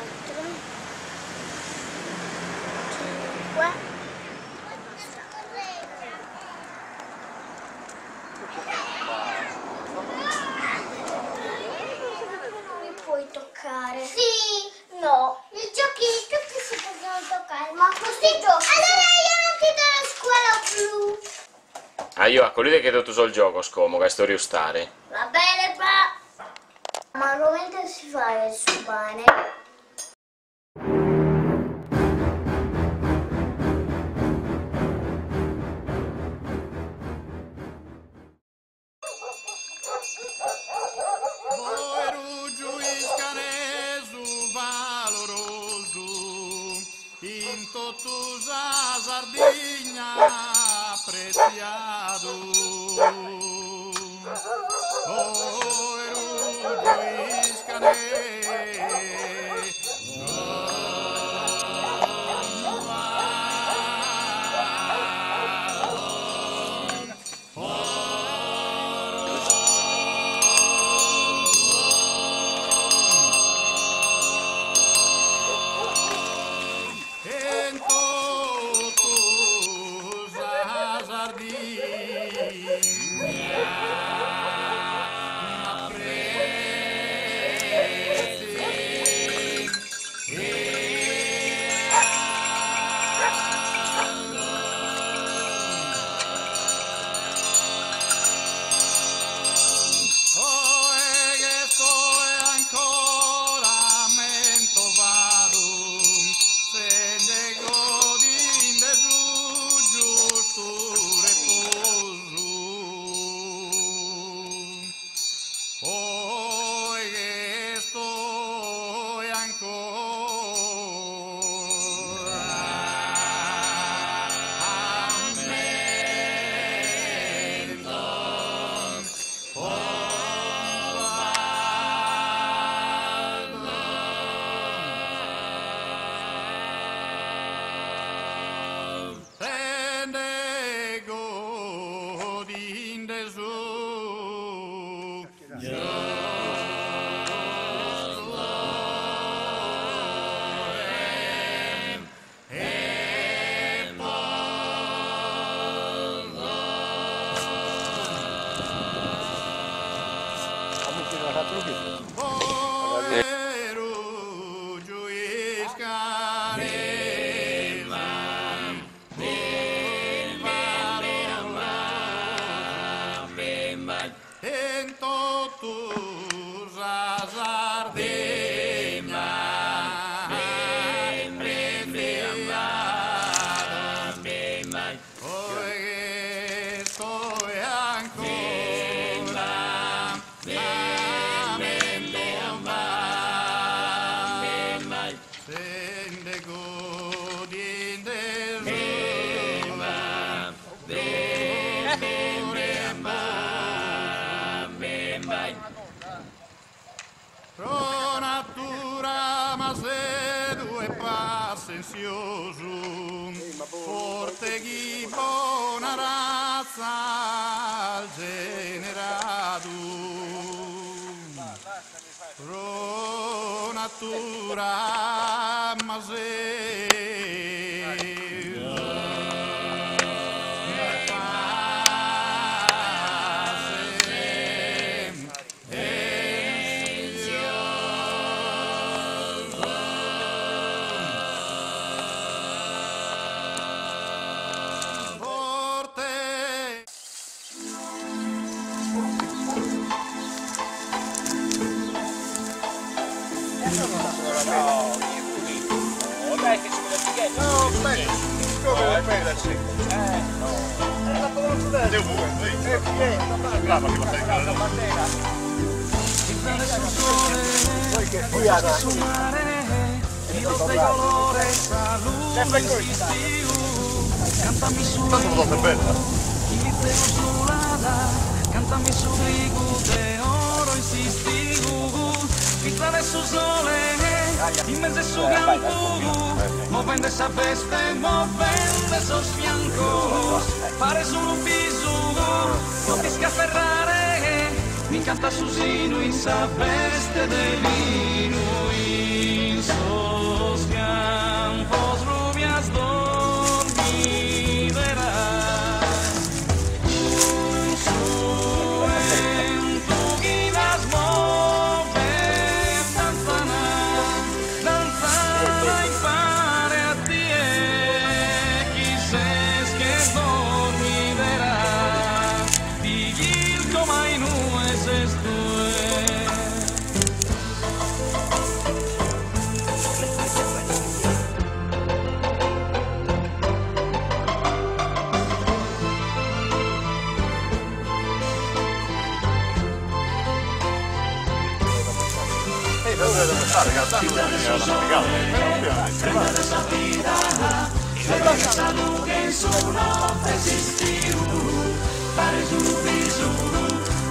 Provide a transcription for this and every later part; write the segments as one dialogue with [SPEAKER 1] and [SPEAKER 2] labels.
[SPEAKER 1] 5. Puoi toccare.
[SPEAKER 2] Sì.
[SPEAKER 1] No.
[SPEAKER 2] I giochi tutti si possono toccare, ma questi giochi. Allora io non ti do la scuola blu.
[SPEAKER 3] Ah, io a quelli che tu so il gioco scomo, che sto riustare.
[SPEAKER 2] Va bene, pa.
[SPEAKER 1] Ma come si fa il suo pane?
[SPEAKER 4] Totusa sardinha apreciado Oeru iscane Forte chi buona razza al generato pro natura ma se Cantami su cantami su de oro insistiu filtrare su sole in mezzo su campo movendo esa veste movendo esos fiancos pare su un piso non ti scaferrare mi canta Susino in sa veste de lino, in sos campos rubias dormiderá.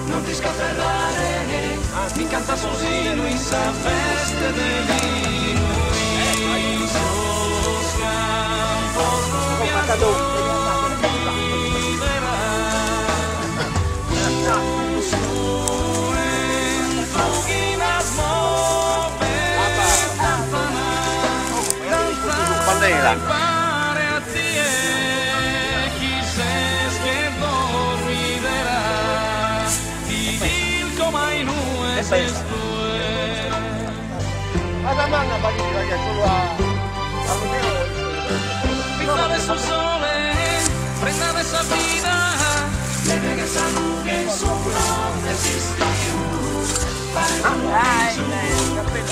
[SPEAKER 4] Non ti scaferrare, mi canta Susino in sa veste de lino, in sos campos rubias dormiderá. Pare a ti quizás que dormirá, y il come in es esto. Pizza de su sole, prenda de esa vida, le negue esa nube en su flor de existir.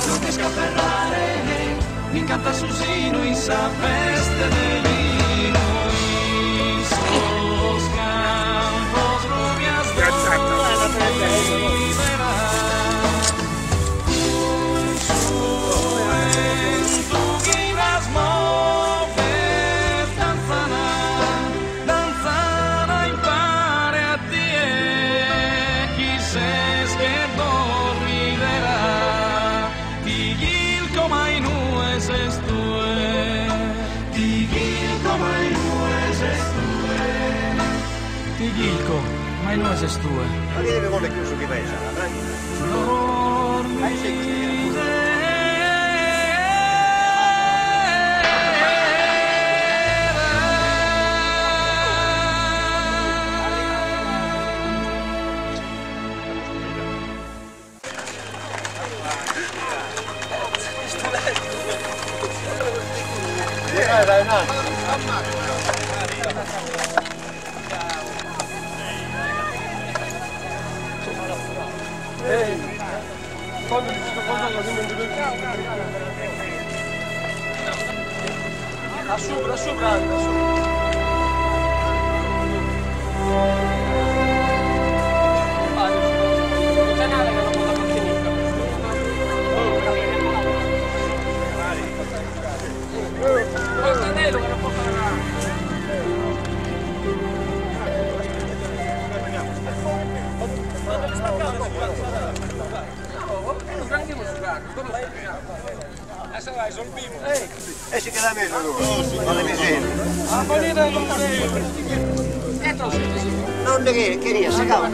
[SPEAKER 4] Non ti scaferrare, mi canta Susino in sa veste de lino, in sos campos rubias dormiderá. Su juventudinas mover, danzará impare a ti, quizás que dormirá, tigil como in es esto. Tigilco, ma non è tu.
[SPEAKER 5] Ma che deve voler chiuso che pensa? Si queda meglio lui, non le miserie. Non le queria, si cava.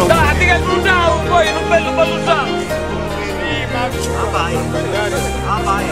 [SPEAKER 4] Dai, che l'usavo poi, non bello per l'usavo!
[SPEAKER 5] Vai. Vai.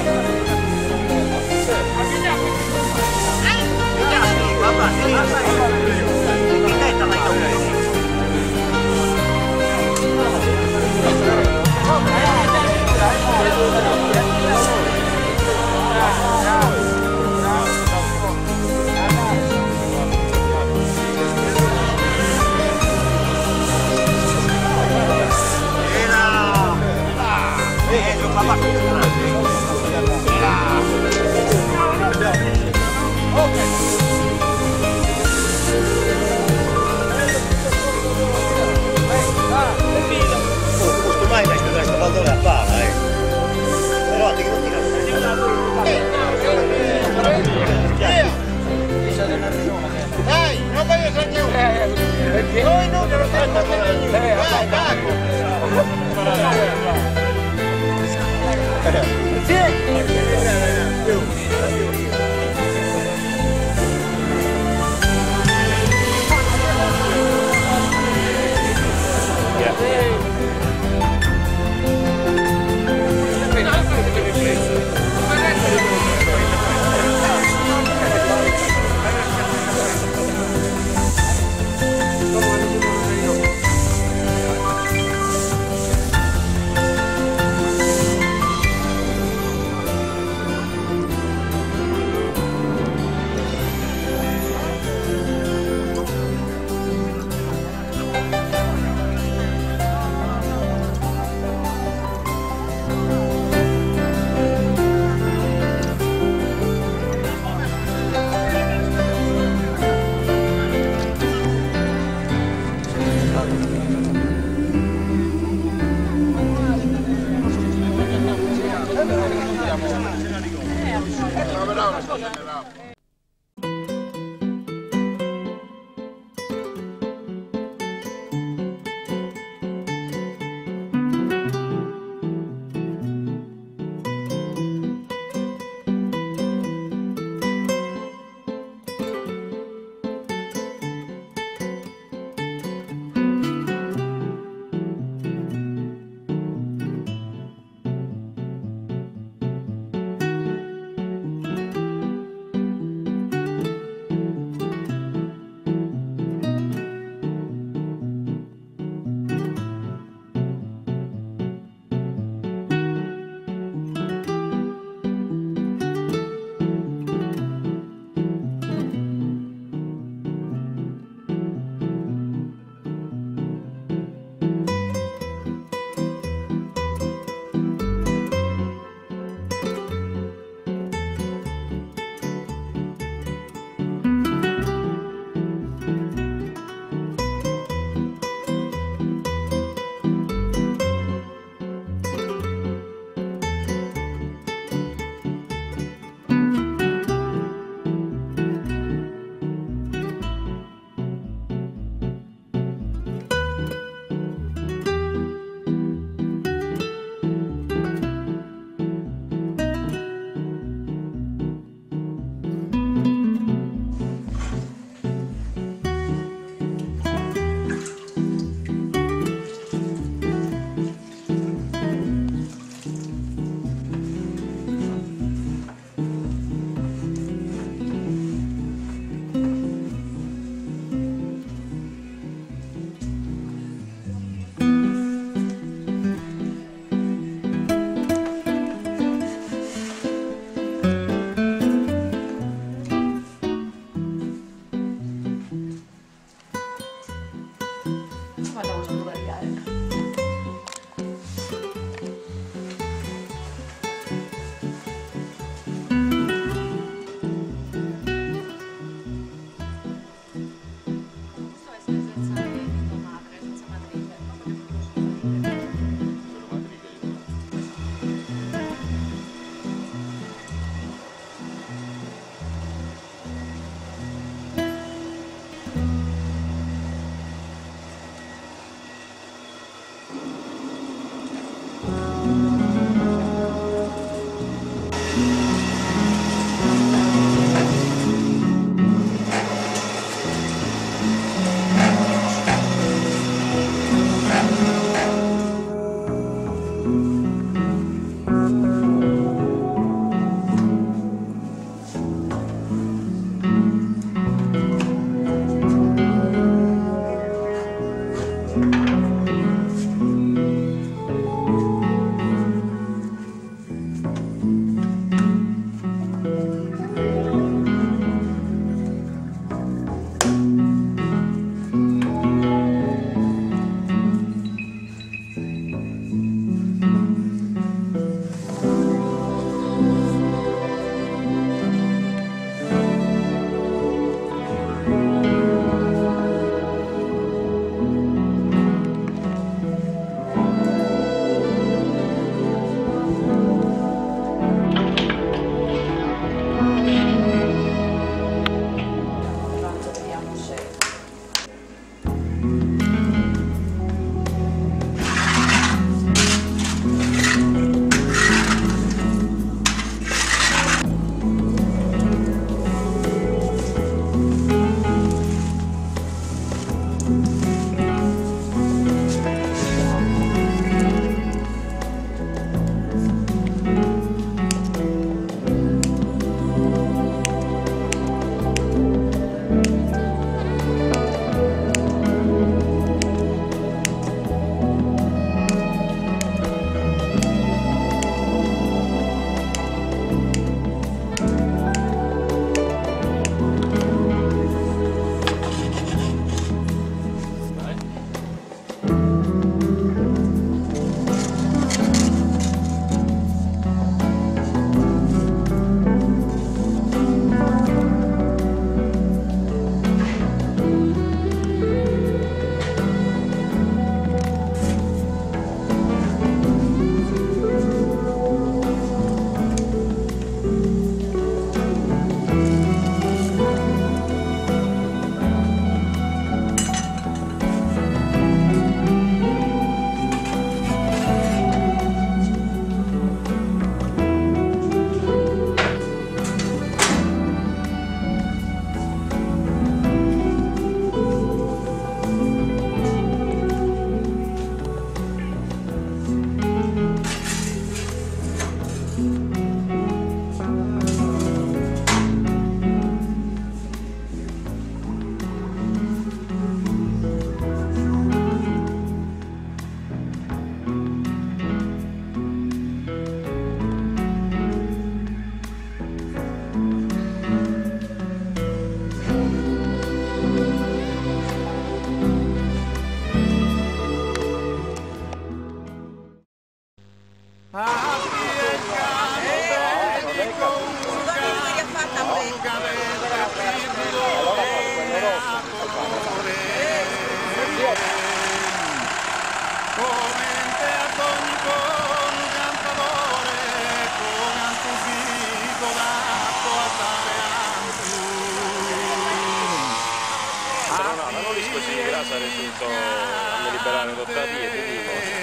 [SPEAKER 3] Sarei tutto a liberare dottati e ti dico.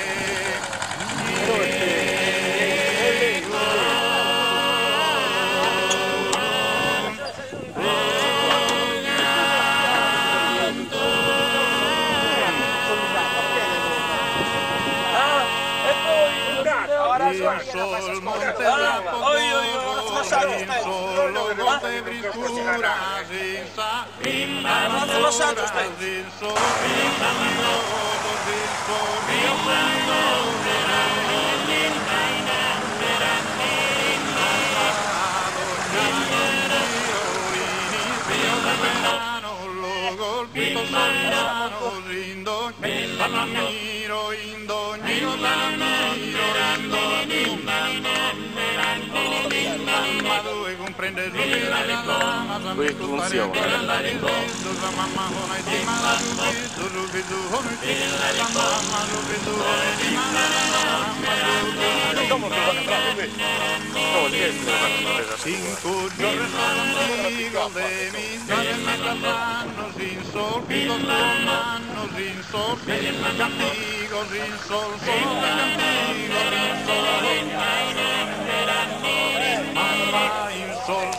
[SPEAKER 3] Qui funziona.
[SPEAKER 4] Cinco giorni amico de mis manos sin sol, picos manos sin sol, cantigos sin sol, solo cantigos sin sol, mamma in sol,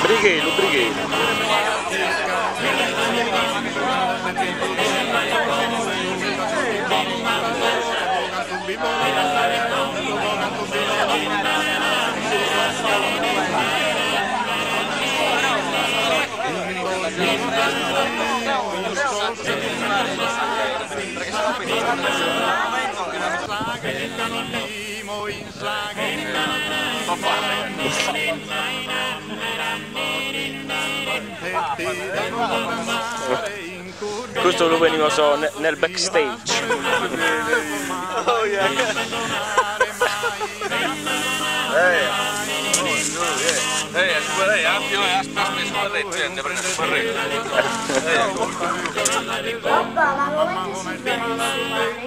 [SPEAKER 3] Brighelo, brighelo. Questo lo veniva so nel backstage.
[SPEAKER 5] Oh yeah.
[SPEAKER 1] Papà, ma come si fa a suonare?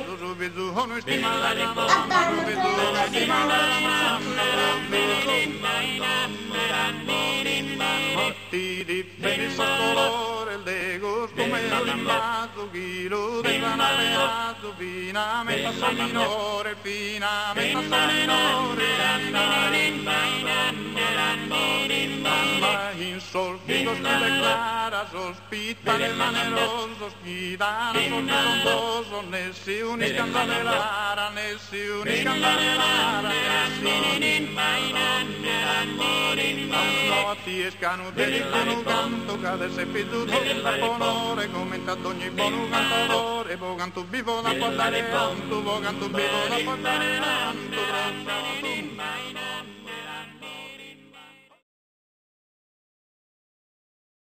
[SPEAKER 4] Finamente sol minore, finamente sol minore, mamma in sol, figo stelle clara, sospita nel maneroso, schidana, sonnoso, ne si unisca andalerara, ne si unisca andalerara, notti escano del buono canto, cade se piduto da ponore, commenta ad ogni buono cantatore, bo canto vivo da portare canto, bo canto vivo da portare canto.